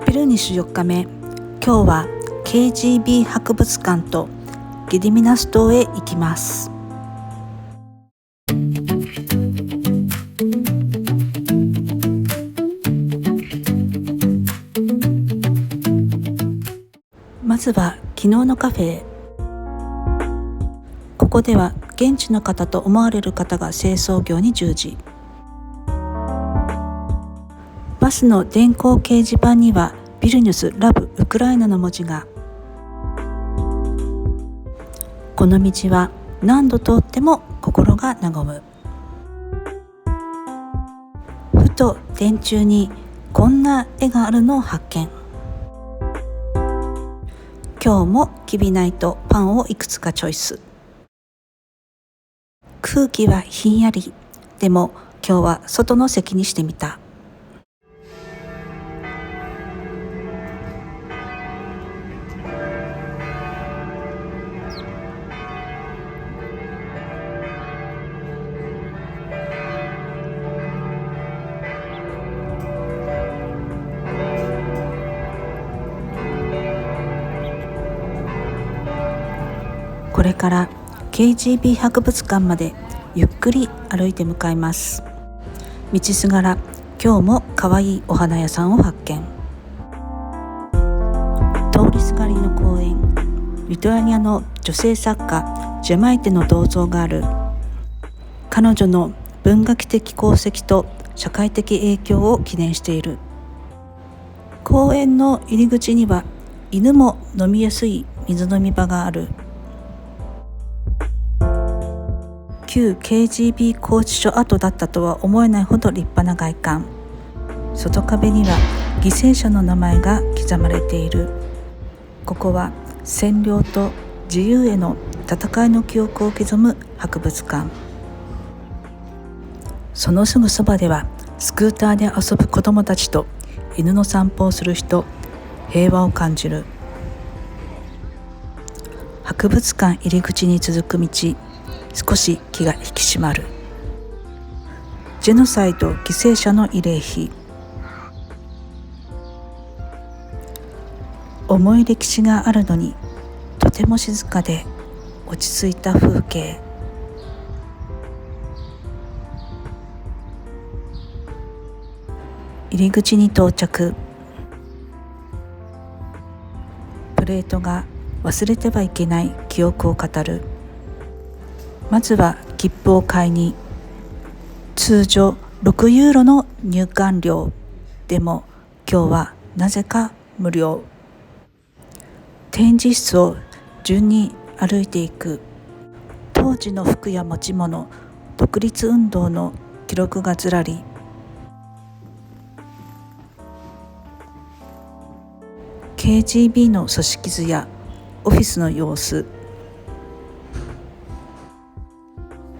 ビルニッシュ4日目、今日は KGB 博物館とゲディミナス島へ行きます。まずは昨日のカフェへ。ここでは現地の方と思われる方が清掃業に従事。バスの電光掲示板にはビルニュスラブウクライナの文字が。この道は何度通っても心が和む。ふと電柱にこんな絵があるのを発見。今日もきびないとパンをいくつかチョイス。空気はひんやり。でも今日は外の席にしてみた。これから KGB 博物館までゆっくり歩いて向かいます。道すがら今日もかわいいお花屋さんを発見。通りすがりの公園、リトアニアの女性作家ジェマイテの銅像がある。彼女の文学的功績と社会的影響を記念している。公園の入り口には犬も飲みやすい水飲み場がある。旧 KGB 拘置所跡だったとは思えないほど立派な外観。外壁には犠牲者の名前が刻まれている。ここは占領と自由への戦いの記憶を刻む博物館。そのすぐそばではスクーターで遊ぶ子どもたちと犬の散歩をする人、平和を感じる。博物館入り口に続く道、少し気が引き締まる。ジェノサイド犠牲者の慰霊碑。重い歴史があるのにとても静かで落ち着いた風景。入り口に到着。プレートが忘れてはいけない記憶を語る。まずは切符を買いに。通常6ユーロの入館料。でも今日はなぜか無料。展示室を順に歩いていく。当時の服や持ち物、独立運動の記録がずらり。KGB の組織図やオフィスの様子。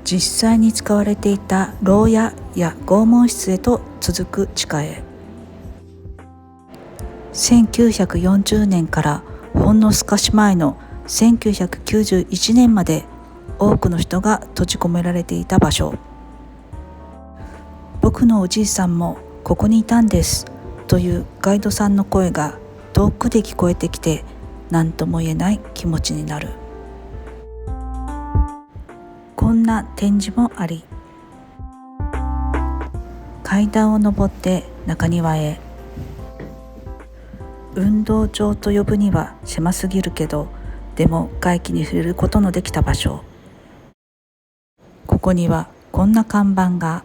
実際に使われていた牢屋や拷問室へと続く地下へ。1940年からほんの少し前の1991年まで多くの人が閉じ込められていた場所。僕のおじいさんもここにいたんですというガイドさんの声が遠くで聞こえてきて、何とも言えない気持ちになる。こんな展示もあり、階段を上って中庭へ。運動場と呼ぶには狭すぎるけど、でも外気に触れることのできた場所。ここにはこんな看板が。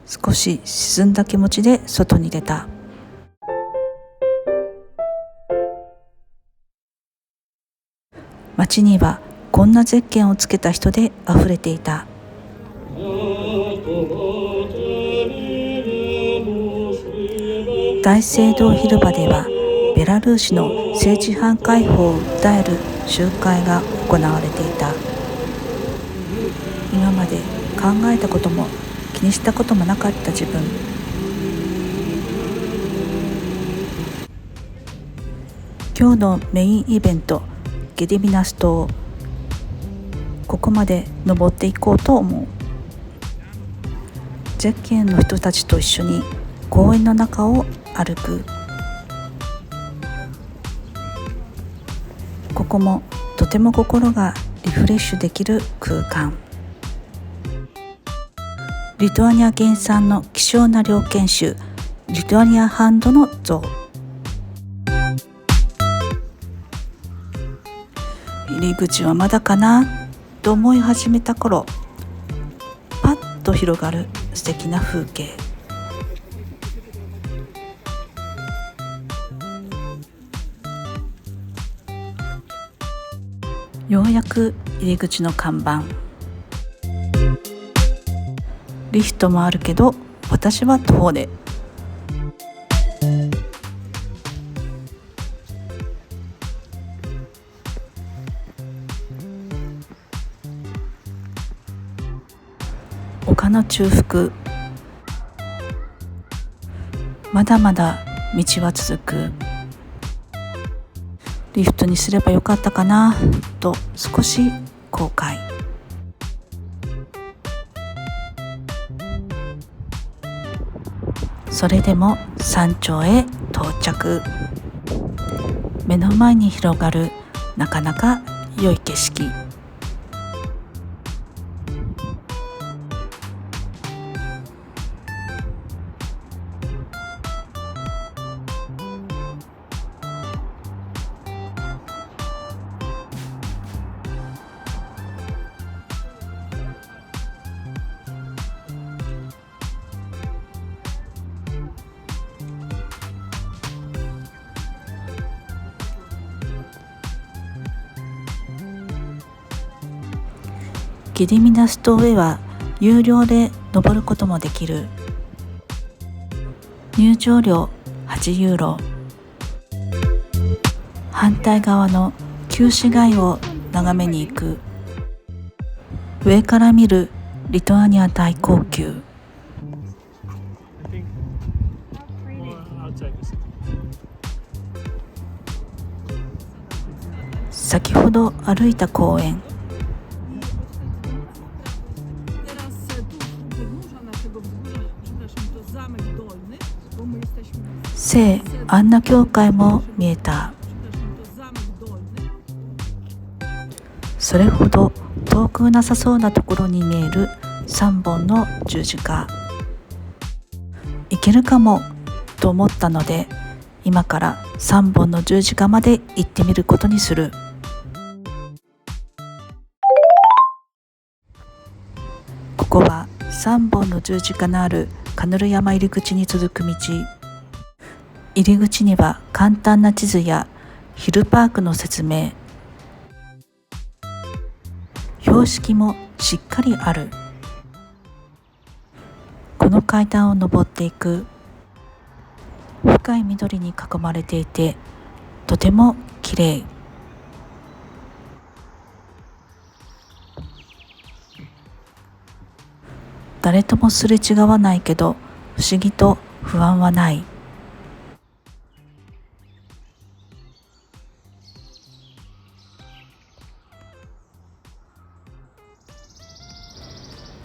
少し沈んだ気持ちで外に出た。街にはこんなゼッケンをつけた人であふれていた。大聖堂広場ではベラルーシの政治犯解放を訴える集会が行われていた。今まで考えたことも気にしたこともなかった自分。今日のメインイベント、ゲディミナス島。ここまで登っていこうと思う。ゼッケンの人たちと一緒に公園の中を歩く。ここもとても心がリフレッシュできる空間。リトアニア原産の希少な猟犬種リトアニアハンドの像。入り口はまだかなと思い始めた頃、パッと広がる素敵な風景。ようやく入り口の看板。リフトもあるけど私は徒歩で。丘の中腹、まだまだ道は続く。リフトにすればよかったかなと少し後悔。それでも山頂へ到着。目の前に広がるなかなか良い景色。ゲディミナス島へは有料で登ることもできる。入場料8ユーロ。反対側の旧市街を眺めに行く。上から見るリトアニア大皇宮。先ほど歩いた公園。聖アンナ教会も見えた。それほど遠くなさそうなところに見える3本の十字架。行けるかもと思ったので、今から3本の十字架まで行ってみることにする。ここは3本の十字架のあるカヌル山入り口に続く道。入り口には簡単な地図やヒルパークの説明、標識もしっかりある。この階段を登っていく。深い緑に囲まれていてとてもきれい。誰ともすれ違わないけど不思議と不安はない。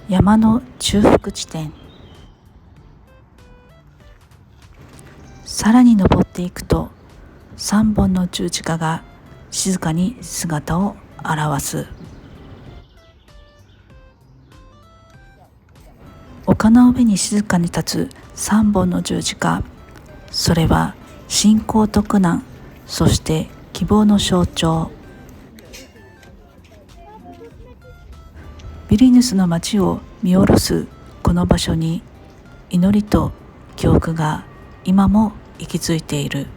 山の中腹地点。さらに登っていくと3本の十字架が静かに姿を現す。丘の上に静かに立つ3本の十字架。それは信仰と苦難、そして希望の象徴。ビリニュスの街を見下ろすこの場所に祈りと記憶が今も息づいている。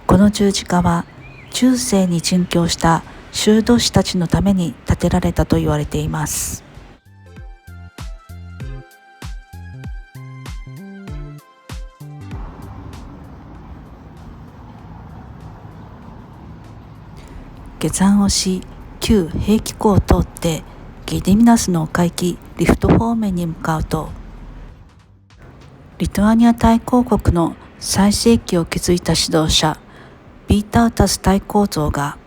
この十字架は中世に殉教した修道士たちのために建てられたと言われています。下山をし、旧兵器庫を通ってゲディミナスの海域リフト方面に向かうと、リトアニア大公国の最盛期を築いた指導者ビータウタス大公像が、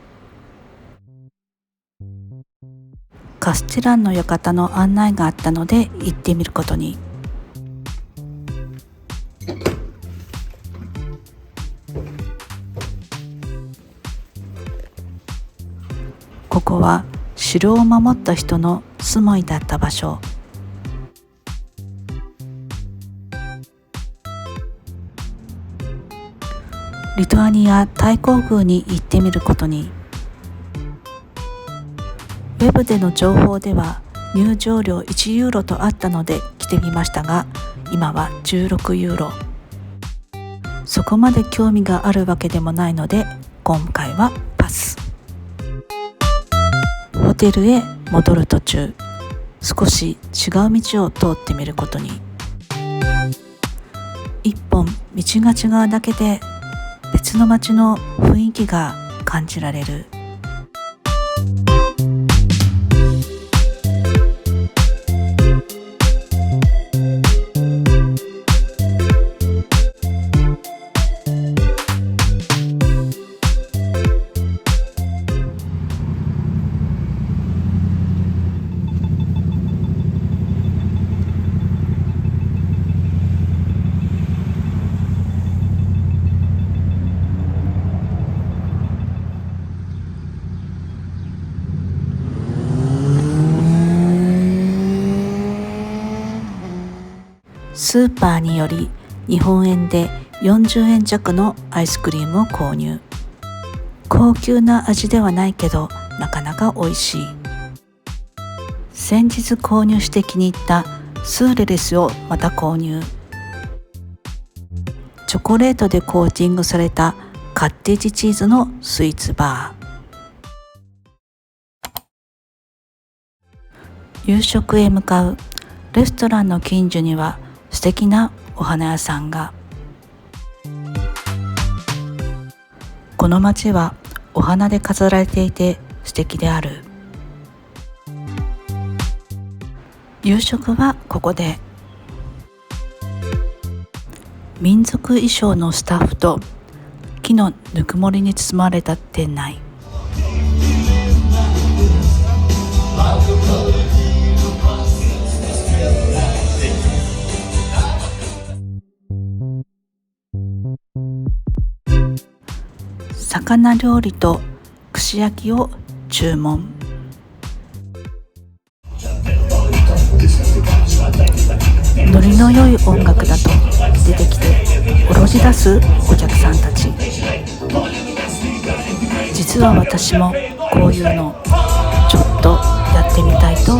カステランの館の案内があったので行ってみることに。ここは城を守った人の住まいだった場所。リトアニア大公宮に行ってみることに。ウェブでの情報では入場料1ユーロとあったので来てみましたが、今は16ユーロ。そこまで興味があるわけでもないので今回はパス。ホテルへ戻る途中、少し違う道を通ってみることに。一本道が違うだけで別の街の雰囲気が感じられる。スーパーにより日本円で40円弱のアイスクリームを購入。高級な味ではないけどなかなか美味しい。先日購入して気に入ったスーレレスをまた購入。チョコレートでコーティングされたカッテージチーズのスイーツバー。夕食へ向かう。レストランの近所には素敵なお花屋さんが。この街はお花で飾られていて素敵である。夕食はここで。民族衣装のスタッフと木のぬくもりに包まれた店内。魚料理と串焼きを注文。ノリの良い音楽だと出てきておろし出すお客さんたち。実は私もこういうのちょっとやってみたいと